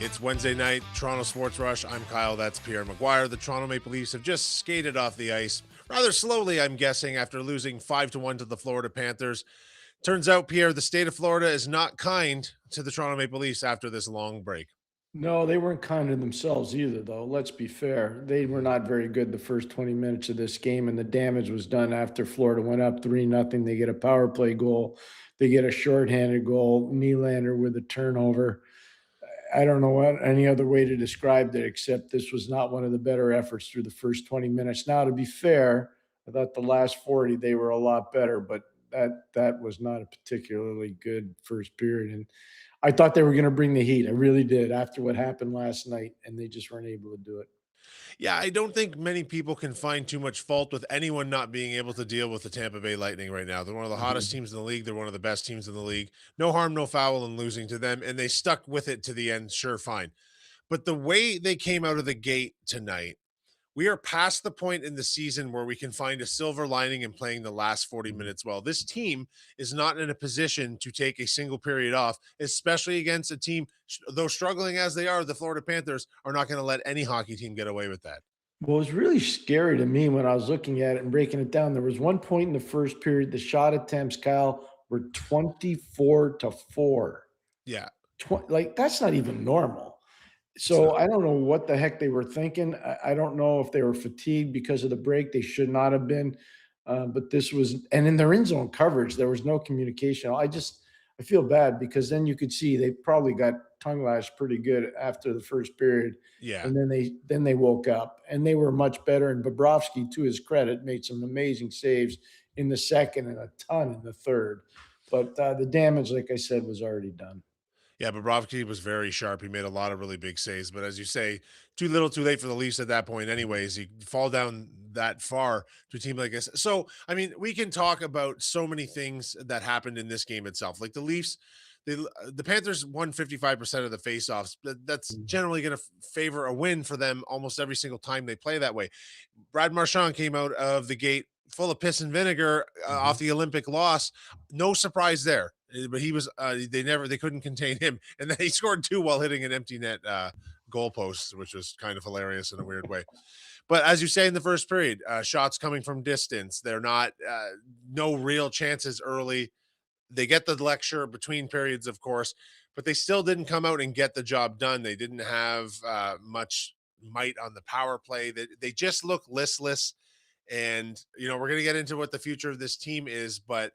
It's Wednesday night, Toronto Sports Rush. I'm Kyle. That's Pierre McGuire. The Toronto Maple Leafs have just skated off the ice rather slowly, I'm guessing, after losing 5-1 to the Florida Panthers. Turns out, Pierre, the state of Florida is not kind to the Toronto Maple Leafs after this long break. No, they weren't kind to themselves either, though. Let's be fair. They were not very good the first 20 minutes of this game, and the damage was done after Florida went up 3-0. They get a power play goal. They get a shorthanded goal. Nylander with a turnover. I don't know what any other way to describe it except this was not one of the better efforts through the first 20 minutes. Now, to be fair, I thought the last 40 they were a lot better, but that was not a particularly good first period. And I thought they were going to bring the heat. I really did after what happened last night, and they just weren't able to do it. Yeah, I don't think many people can find too much fault with anyone not being able to deal with the Tampa Bay Lightning right now. They're one of the hottest Mhm. teams in the league. They're one of the best teams in the league. No harm, no foul in losing to them, and they stuck with it to the end. Sure, fine. But the way they came out of the gate tonight, we are past the point in the season where we can find a silver lining in playing the last 40 minutes well. This team is not in a position to take a single period off, especially against a team, though struggling as they are, the Florida Panthers are not going to let any hockey team get away with that. What was really scary to me when I was looking at it and breaking it down, there was one point in the first period, the shot attempts, Kyle, were 24-4. Yeah. Like, that's not even normal. It's So not. I don't know what the heck they were thinking. I don't know if they were fatigued because of the break. They should not have been. But this was, and in their end zone coverage, there was no communication. I feel bad because then you could see they probably got tongue lashed pretty good after the first period. Yeah. And then they woke up and they were much better. And Bobrovsky, to his credit, made some amazing saves in the second and a ton in the third. But the damage, like I said, was already done. Yeah, Bobrovsky was very sharp. He made a lot of really big saves, but as you say, too little, too late for the Leafs at that point. Anyways, you fall down that far to a team like this. So, I mean, we can talk about so many things that happened in this game itself. Like the Leafs, the Panthers won 55% of the faceoffs. That's generally going to favor a win for them almost every single time they play that way. Brad Marchand came out of the gate full of piss and vinegar off Mhm. the Olympic loss. No surprise there. But he was they couldn't contain him, and then he scored two while hitting an empty net goalpost, which was kind of hilarious in a weird way. But as you say in the first period, shots coming from distance, they're not no real chances early. They get the lecture between periods, of course, but they still didn't come out and get the job done. They didn't have much might on the power play. They just look listless. And, we're going to get into what the future of this team is, but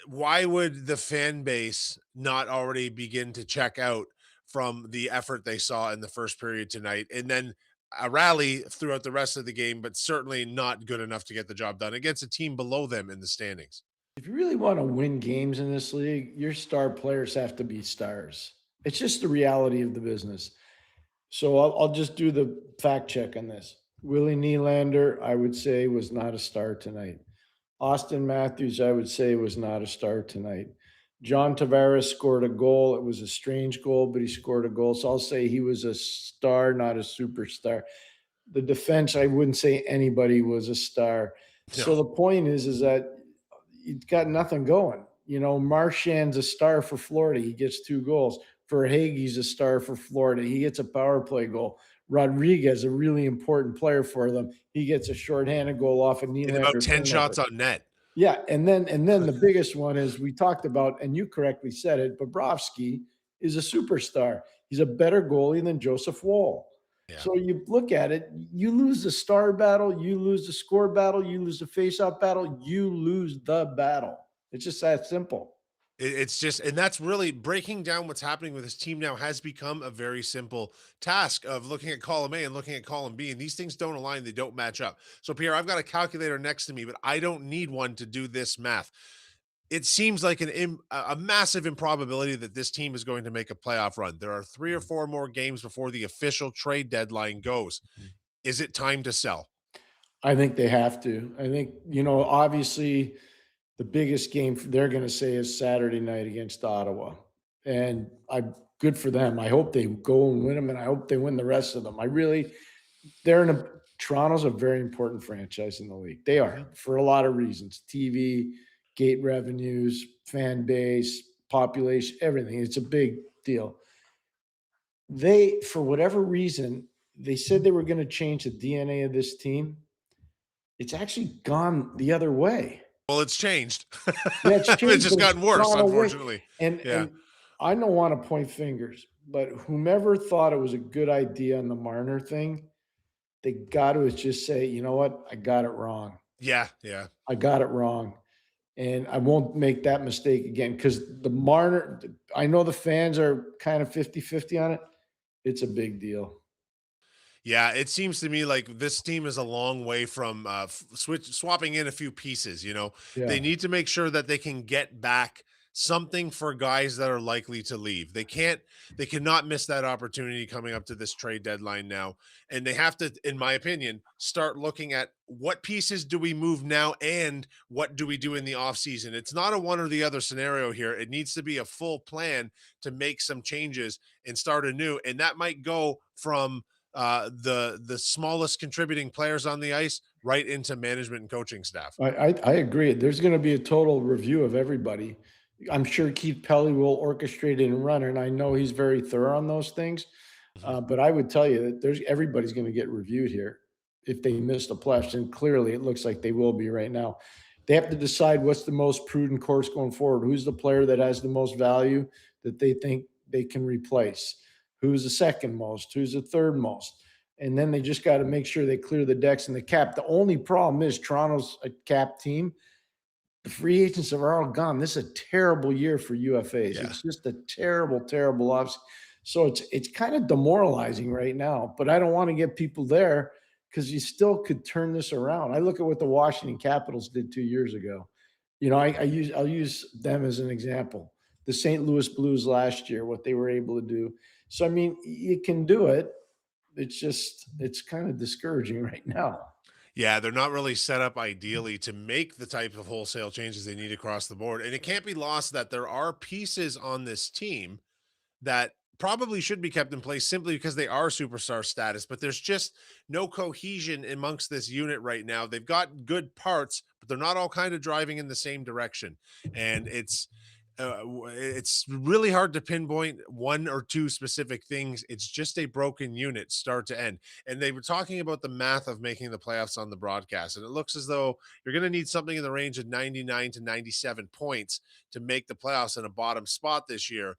why would the fan base not already begin to check out from the effort they saw in the first period tonight? And then a rally throughout the rest of the game, but certainly not good enough to get the job done against a team below them in the standings. If you really want to win games in this league, your star players have to be stars. It's just the reality of the business. So I'll just do the fact check on this. Willie Nylander, I would say, was not a star tonight. Austin Matthews, I would say, was not a star tonight. John Tavares scored a goal. It was a strange goal, but he scored a goal. So I'll say he was a star, not a superstar. The defense, I wouldn't say anybody was a star. So No. the point is that you've got nothing going. Marchand's a star for Florida. He gets 2 goals. Verhaeghe's a star for Florida. He gets a power play goal. Rodriguez, a really important player for them. He gets a shorthanded goal off a And about Nylander 10 turnover. shots on net. Yeah, and then the biggest one is we talked about, and you correctly said it. Bobrovsky is a superstar. He's a better goalie than Joseph Wall. Yeah. So you look at it, you lose the star battle, you lose the score battle, you lose the face-off battle, you lose the battle. It's just that simple. It's just, and that's really breaking down what's happening with this team now has become a very simple task of looking at column A and looking at column B, and these things don't align, they don't match up. So, Pierre, I've got a calculator next to me, but I don't need one to do this math. It seems like a massive improbability that this team is going to make a playoff run. There are 3 or 4 more games before the official trade deadline goes. Is it time to sell? I think they have to. I think, obviously the biggest game they're going to say is Saturday night against Ottawa. And I good for them. I hope they go and win them and I hope they win the rest of them. They're in a Toronto's a very important franchise in the league. They Mhm. are for a lot of reasons. TV, gate revenues, fan base, population, everything. It's a big deal. They, for whatever reason, they said they were going to change the DNA of this team. It's actually gone the other way. Well, it's changed. Yeah, it's It's changed, just but it's gotten worse, gone away. unfortunately. And Yeah. and I don't want to point fingers, but whomever thought it was a good idea on the Marner thing, they got to just say, you know what, I got it wrong. Yeah. Yeah. I got it wrong. And I won't make that mistake again because the Marner, I know the fans are kind of 50-50 on it. It's a big deal. Yeah, it seems to me like this team is a long way from swapping in a few pieces. They Yeah. need to make sure that they can get back something for guys that are likely to leave. They cannot miss that opportunity coming up to this trade deadline now. And they have to, in my opinion, start looking at what pieces do we move now and what do we do in the offseason. It's not a one or the other scenario here. It needs to be a full plan to make some changes and start anew. And that might go from the smallest contributing players on the ice right into management and coaching staff. I agree. There's going to be a total review of everybody. I'm sure Keith Pelly will orchestrate it and run it. And I know he's very thorough on those things. Mhm. But I would tell you that there's everybody's going to get reviewed here if they missed a pledge. And clearly it looks like they will be right now. They have to decide what's the most prudent course going forward. Who's the player that has the most value that they think they can replace? Who's the second most? Who's the third most? And then they just got to make sure they clear the decks and the cap. The only problem is Toronto's a cap team. The free agents are all gone. This is a terrible year for UFAs. Yeah. It's just a terrible, terrible off. So it's kind of demoralizing right now. But I don't want to get people there because you still could turn this around. I look at what the Washington Capitals did 2 years ago. I'll use them as an example. The St. Louis Blues last year, what they were able to do. So I mean, you can do it. It's kind of discouraging right now. Yeah, they're not really set up ideally to make the type of wholesale changes they need across the board. And it can't be lost that there are pieces on this team that probably should be kept in place simply because they are superstar status, but there's just no cohesion amongst this unit right now. They've got good parts, but they're not all kind of driving in the same direction. And it's really hard to pinpoint one or two specific things. It's just a broken unit start to end. And they were talking about the math of making the playoffs on the broadcast. And it looks as though you're going to need something in the range of 99 to 97 points to make the playoffs in a bottom spot this year.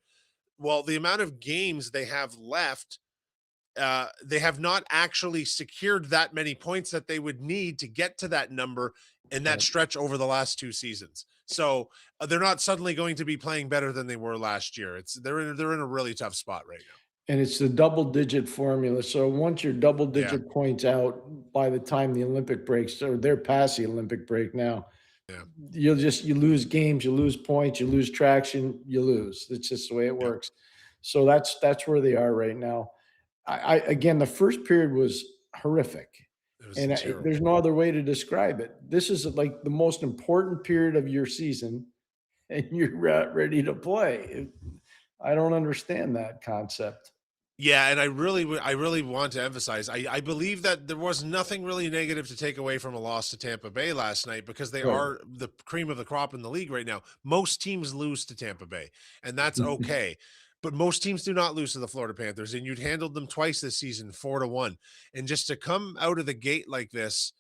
Well, the amount of games they have left, they have not actually secured that many points that they would need to get to that number in that Right. stretch over the last two seasons. So they're not suddenly going to be playing better than they were last year. They're in a really tough spot right now. And it's the double digit formula. So once you're double Yeah, digit points out by the time the Olympic breaks, or they're past the Olympic break now, yeah, you lose games, you lose points, you lose traction, you lose. It's just the way it yeah. works. So that's where they are right now. I again, the first period was horrific, It was and there's terrible. no other way to describe it. This is like the most important period of your season, and you're ready to play. I don't understand that concept. Yeah, and I really want to emphasize, I believe that there was nothing really negative to take away from a loss to Tampa Bay last night because they Good. are the cream of the crop in the league right now. Most teams lose to Tampa Bay, and that's okay. But most teams do not lose to the Florida Panthers, and you'd handled them twice this season, 4-1. And just to come out of the gate like this,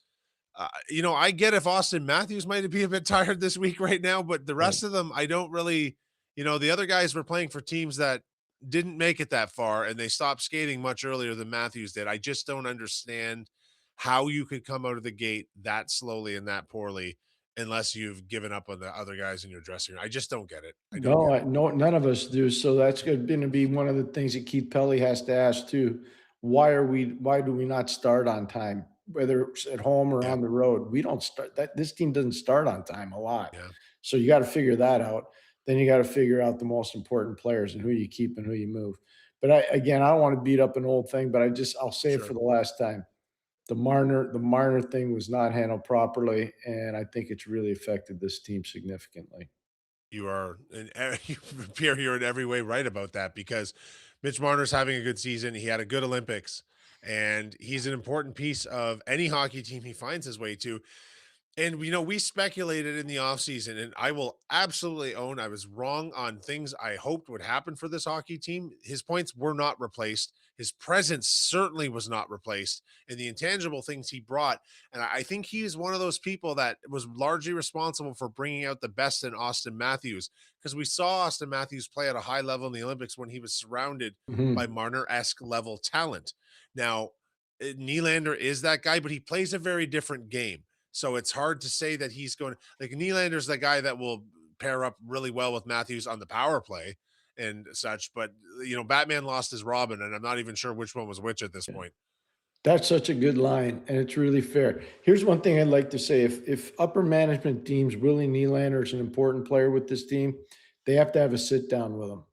I get if Austin Matthews might be a bit tired this week right now, but the Right. rest of them, I don't really, the other guys were playing for teams that didn't make it that far and they stopped skating much earlier than Matthews did. I just don't understand how you could come out of the gate that slowly and that poorly unless you've given up on the other guys in your dressing room. I just don't get it. I don't No, get it. no, none of us do. So that's going to be one of the things that Keith Pelly has to ask too. Why do we not start on time? Whether it's at home or Yeah. on the road, we don't start that. This team doesn't start on time a lot. Yeah. So you got to figure that out. Then you got to figure out the most important players and who you keep and who you move. But again, I don't want to beat up an old thing, but I'll say it for Sure. the last time. The Marner thing was not handled properly, and I think it's really affected this team significantly. You are, and Pierre, you're in every way right about that because Mitch Marner's having a good season. He had a good Olympics, and he's an important piece of any hockey team he finds his way to. And we speculated in the offseason, and I will absolutely own I was wrong on things I hoped would happen for this hockey team. His points were not replaced. His presence certainly was not replaced, and the intangible things he brought. And I think he is one of those people that was largely responsible for bringing out the best in Austin Matthews, because we saw Austin Matthews play at a high level in the Olympics when he was surrounded by Mhm. Marner-esque level talent. Now, Nylander is that guy, but he plays a very different game. So it's hard to say that he's going like Nylander's the guy that will pair up really well with Matthews on the power play and such. But Batman lost his Robin, and I'm not even sure which one was which at this Yeah. point. That's such a good line, and it's really fair. Here's one thing I'd like to say: if upper management deems Willie Nylander is an important player with this team, they have to have a sit down with him.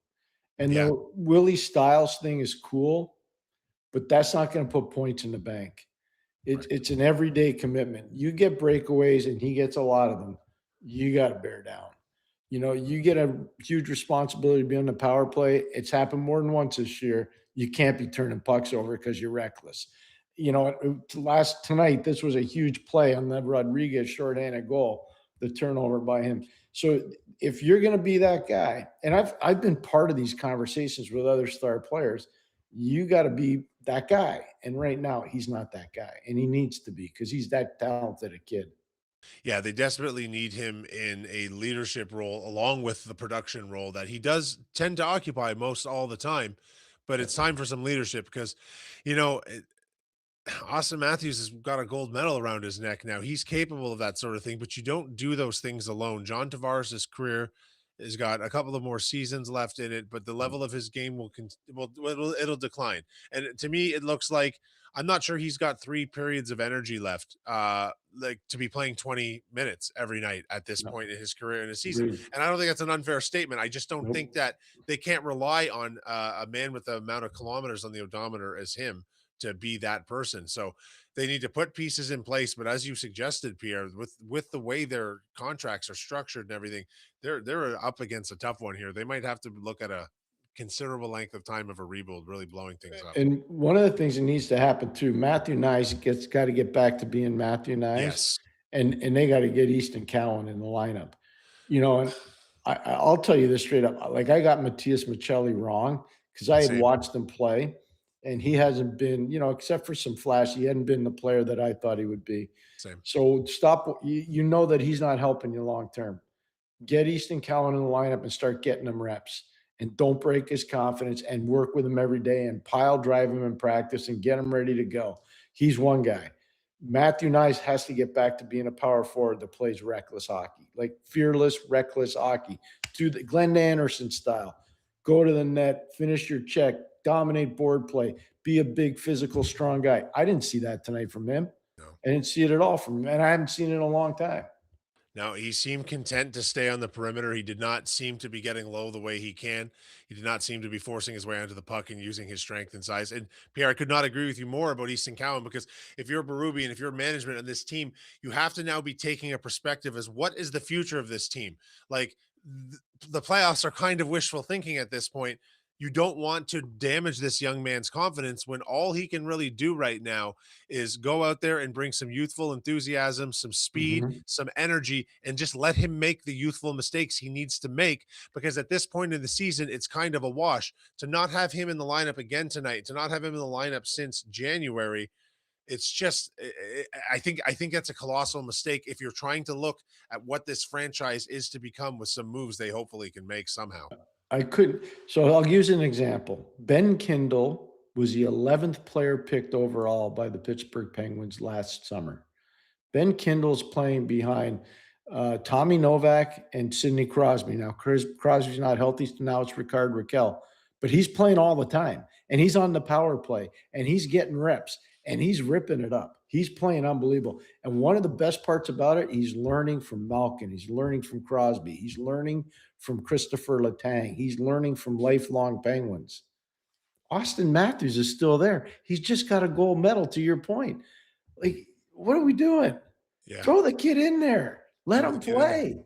And Yeah, the Willie Styles thing is cool, but that's not going to put points in the bank. right. It's an everyday commitment. You get breakaways, and he gets a lot of them. You got to bear down. You get a huge responsibility to be on the power play. It's happened more than once this year. You can't be turning pucks over because you're reckless. Last tonight, this was a huge play on the Rodriguez shorthanded goal, the turnover by him. So if you're going to be that guy, and I've been part of these conversations with other star players, you got to be that guy. And right now, he's not that guy, and he needs to be because he's that talented a kid. Yeah, they desperately need him in a leadership role along with the production role that he does tend to occupy most all the time. But it's time for some leadership because, you know, Austin Matthews has got a gold medal around his neck now. He's capable of that sort of thing, but you don't do those things alone. John Tavares' career has got a couple of more seasons left in it, but the level of his game it'll decline. And to me, it looks like I'm not sure he's got 3 periods of energy left, like to be playing 20 minutes every night at this No, point in his career in his season. agreed. And I don't think that's an unfair statement. I just don't think Nope. that they can't rely on a man with the amount of kilometers on the odometer as him to be that person. So they need to put pieces in place. But as you suggested, Pierre, with the way their contracts are structured and everything, they're up against a tough one here. They might have to look at a considerable length of time of a rebuild, really blowing things up. And one of the things that needs to happen too, Matthew Nyes gets got to get back to being Matthew Nyes, Yes. and they got to get Easton Cowan in the lineup. And I'll tell you this straight up. Like I got Matthias Michelli wrong because I had Same, watched him play, and he hasn't been, except for some flash, he hadn't been the player that I thought he would be. same. So stop. You know that he's not helping you long term. Get Easton Cowan in the lineup and start getting him reps. And don't break his confidence and work with him every day and pile drive him in practice and get him ready to go. He's one guy. Matthew Nyes has to get back to being a power forward that plays reckless hockey, like fearless, reckless hockey, to the Glenn Anderson style. Go to the net, finish your check, dominate board play, be a big, physical, strong guy. I didn't see that tonight from him. No. I didn't see it at all from him, and I haven't seen it in a long time. Now, he seemed content to stay on the perimeter. He did not seem to be getting low the way he can. He did not seem to be forcing his way onto the puck and using his strength and size. And Pierre, I could not agree with you more about Easton Cowan, because if you're Berube and if you're management on this team, you have to now be taking a perspective as what is the future of this team? Like the playoffs are kind of wishful thinking at this point. You don't want to damage this young man's confidence when all he can really do right now is go out there and bring some youthful enthusiasm, some speed, Mhm. some energy, and just let him make the youthful mistakes he needs to make. Because at this point in the season, it's kind of a wash to not have him in the lineup again tonight, to not have him in the lineup since January. It's just, I think that's a colossal mistake if you're trying to look at what this franchise is to become with some moves they hopefully can make somehow. I couldn't. So I'll use an example. Ben Kindle was the 11th player picked overall by the Pittsburgh Penguins last summer. Ben Kindle's playing behind Tommy Novak and Sidney Crosby. Now, Crosby's not healthy, so now it's Ricard Raquel, but he's playing all the time, and he's on the power play, and he's getting reps, and he's ripping it up. He's playing unbelievable. And one of the best parts about it, he's learning from Malkin. He's learning from Crosby. He's learning from Christopher Letang. He's learning from lifelong Penguins. Austin Matthews is still there. He's just got a gold medal, to your point. Like, what are we doing? Yeah. Throw the kid in there. Let Throw the him kid in there. play.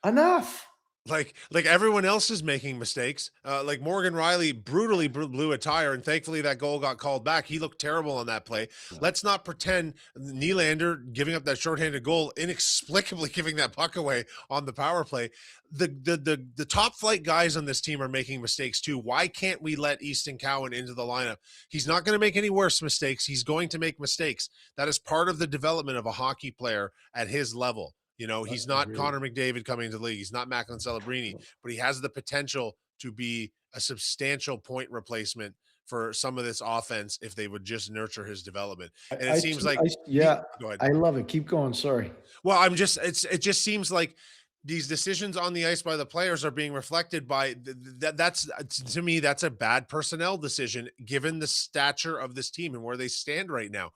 Enough. Like everyone else is making mistakes. Like Morgan Riley brutally blew a tire, and thankfully that goal got called back. He looked terrible on that play. Let's not pretend Nylander giving up that shorthanded goal, inexplicably giving that puck away on the power play. The top flight guys on this team are making mistakes too. Why can't we let Easton Cowan into the lineup? He's not going to make any worse mistakes. He's going to make mistakes. That is part of the development of a hockey player at his level. You know, he's not Connor McDavid coming into the league. He's not Macklin Celebrini, but he has the potential to be a substantial point replacement for some of this offense if they would just nurture his development. And it seems like, yeah, go ahead. I love it. Keep going. Sorry. Well, it just seems like these decisions on the ice by the players are being reflected by that's to me, that's a bad personnel decision given the stature of this team and where they stand right now.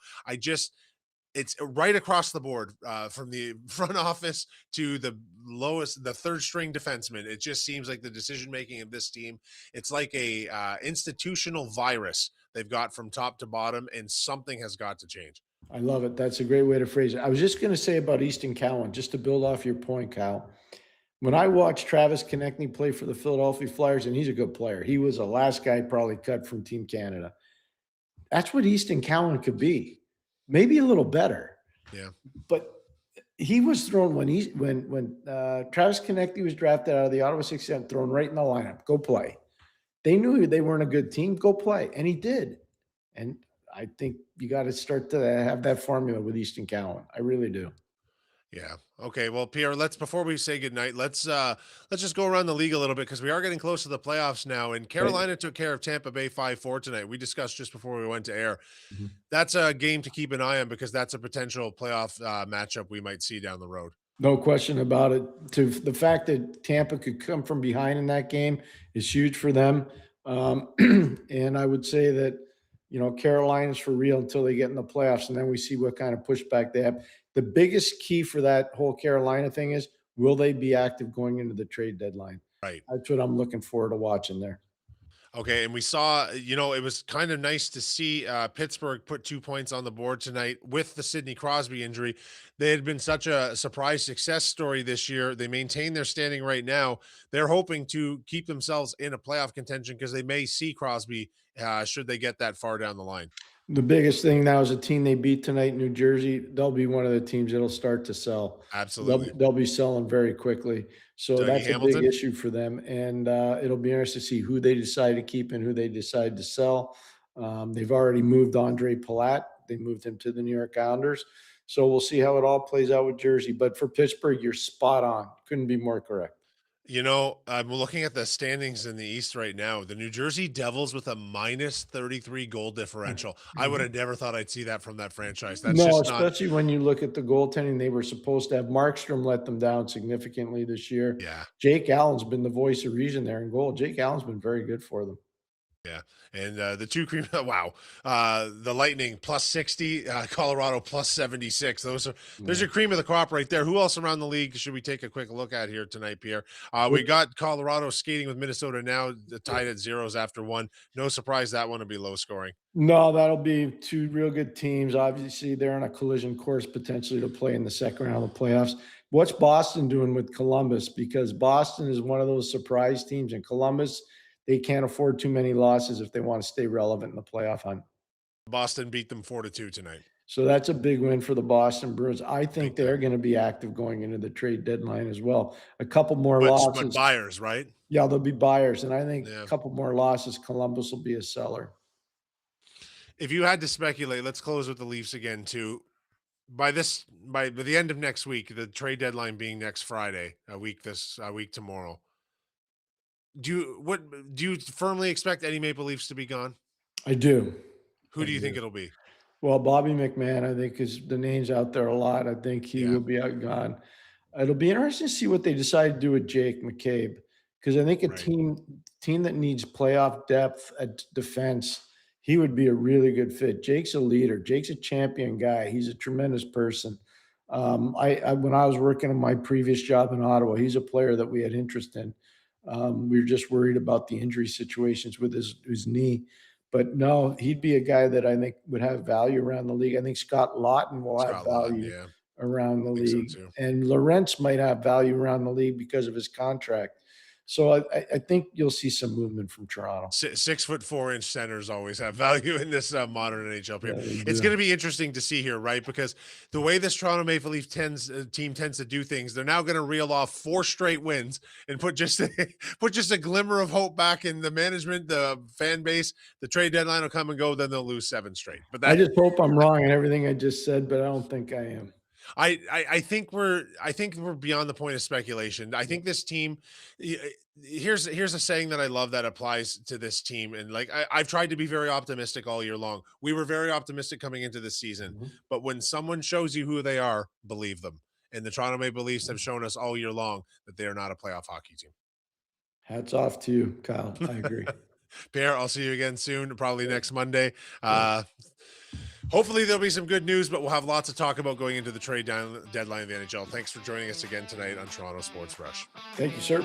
It's right across the board, from the front office to the third string defenseman. It just seems like the decision making of this team, it's like a institutional virus they've got from top to bottom, and something has got to change. I love it. That's a great way to phrase it. I was just going to say about Easton Cowan, just to build off your point, Kyle. When I watched Travis Konechny play for the Philadelphia Flyers, and he's a good player, he was the last guy probably cut from Team Canada. That's what Easton Cowan could be. Maybe a little better. Yeah. But he was thrown when Travis Konechny was drafted out of the Ottawa 67, thrown right in the lineup. Go play. They knew they weren't a good team. Go play. And he did. And I think you got to start to have that formula with Easton Cowan. I really do. Yeah. Okay. Well, Pierre, before we say goodnight, let's just go around the league a little bit because we are getting close to the playoffs now. And Carolina took care of Tampa Bay 5-4 tonight. We discussed just before we went to air. Mhm. That's a game to keep an eye on because that's a potential playoff matchup we might see down the road. No question about it. To the fact that Tampa could come from behind in that game is huge for them. And I would say that, Carolina's for real until they get in the playoffs, and then we see what kind of pushback they have. The biggest key for that whole Carolina thing is, will they be active going into the trade deadline? Right. That's what I'm looking forward to watching there. Okay, and we saw, it was kind of nice to see Pittsburgh put 2 points on the board tonight with the Sidney Crosby injury. They had been such a surprise success story this year. They maintain their standing right now. They're hoping to keep themselves in a playoff contention because they may see Crosby should they get that far down the line. The biggest thing now is a team they beat tonight, New Jersey. They'll be one of the teams that'll start to sell. Absolutely. They'll be selling very quickly. So Dougie that's Hamilton? a big issue for them. And it'll be interesting to see who they decide to keep and who they decide to sell. They've already moved Andre Palat. They moved him to the New York Islanders. So we'll see how it all plays out with Jersey. But for Pittsburgh, you're spot on. Couldn't be more correct. I'm looking at the standings in the East right now. The New Jersey Devils with a -33 goal differential. I would have never thought I'd see that from that franchise. That's No, just not. especially when you look at the goaltending they were supposed to have. Markstrom let them down significantly this year. Yeah. Jake Allen's been the voice of reason there in goal. Jake Allen's been very good for them. Yeah. And the two cream, wow. The Lightning +60, Colorado +76. There's your cream of the crop right there. Who else around the league should we take a quick look at here tonight, Pierre? We got Colorado skating with Minnesota now, tied at zeros after one. No surprise that one will be low scoring. No, that'll be two real good teams. Obviously, they're on a collision course potentially to play in the second round of the playoffs. What's Boston doing with Columbus? Because Boston is one of those surprise teams, and Columbus, they can't afford too many losses if they want to stay relevant in the playoff hunt. Boston beat them 4-2 tonight. So that's a big win for the Boston Bruins. I think Big they're going to be active going into the trade deadline as well. A couple more But losses. buyers, right? Yeah, they'll be buyers. And I think Yeah. a couple more losses, Columbus will be a seller. If you had to speculate, let's close with the Leafs again too. By the end of next week, the trade deadline being next Friday, a week tomorrow. Do you firmly expect Eddie Maple Leafs to be gone? I do. Who do you think it'll be? Well, Bobby McMahon, I think, is the name's out there a lot. I think he Yeah. will be outgone. It'll be interesting to see what they decide to do with Jake McCabe, because I think a Right. team that needs playoff depth at defense, he would be a really good fit. Jake's a leader. Jake's a champion guy. He's a tremendous person. I when I was working on my previous job in Ottawa, he's a player that we had interest in. We were just worried about the injury situations with his knee. But no, he'd be a guy that I think would have value around the league. I think Scott Laughton will have Scott Laughton, value yeah. around the I think so league. too. And Lorentz might have value around the league because of his contract. So I think you'll see some movement from Toronto. 6'4" centers always have value in this modern NHL Yeah, period. they It's do. going to be interesting to see here, right? Because the way this Toronto Maple Leaf team tends to do things, they're now going to reel off 4 straight wins and put just a glimmer of hope back in the management, the fan base. The trade deadline will come and go, then they'll lose 7 straight. But I that just hope I'm wrong in everything I just said, but I don't think I am. I think we're beyond the point of speculation. I think this team here's a saying that I love that applies to this team. And like I've tried to be very optimistic all year long. We were very optimistic coming into this season, Mhm. but when someone shows you who they are, believe them. And the Toronto Maple Leafs have shown us all year long that they are not a playoff hockey team. Hats off to you, Kyle. I agree. Pierre, I'll see you again soon, probably Yeah. next Monday. Yeah. Hopefully there'll be some good news, but we'll have lots to talk about going into the trade deadline of the NHL. Thanks for joining us again tonight on Toronto Sports Rush. Thank you, sir.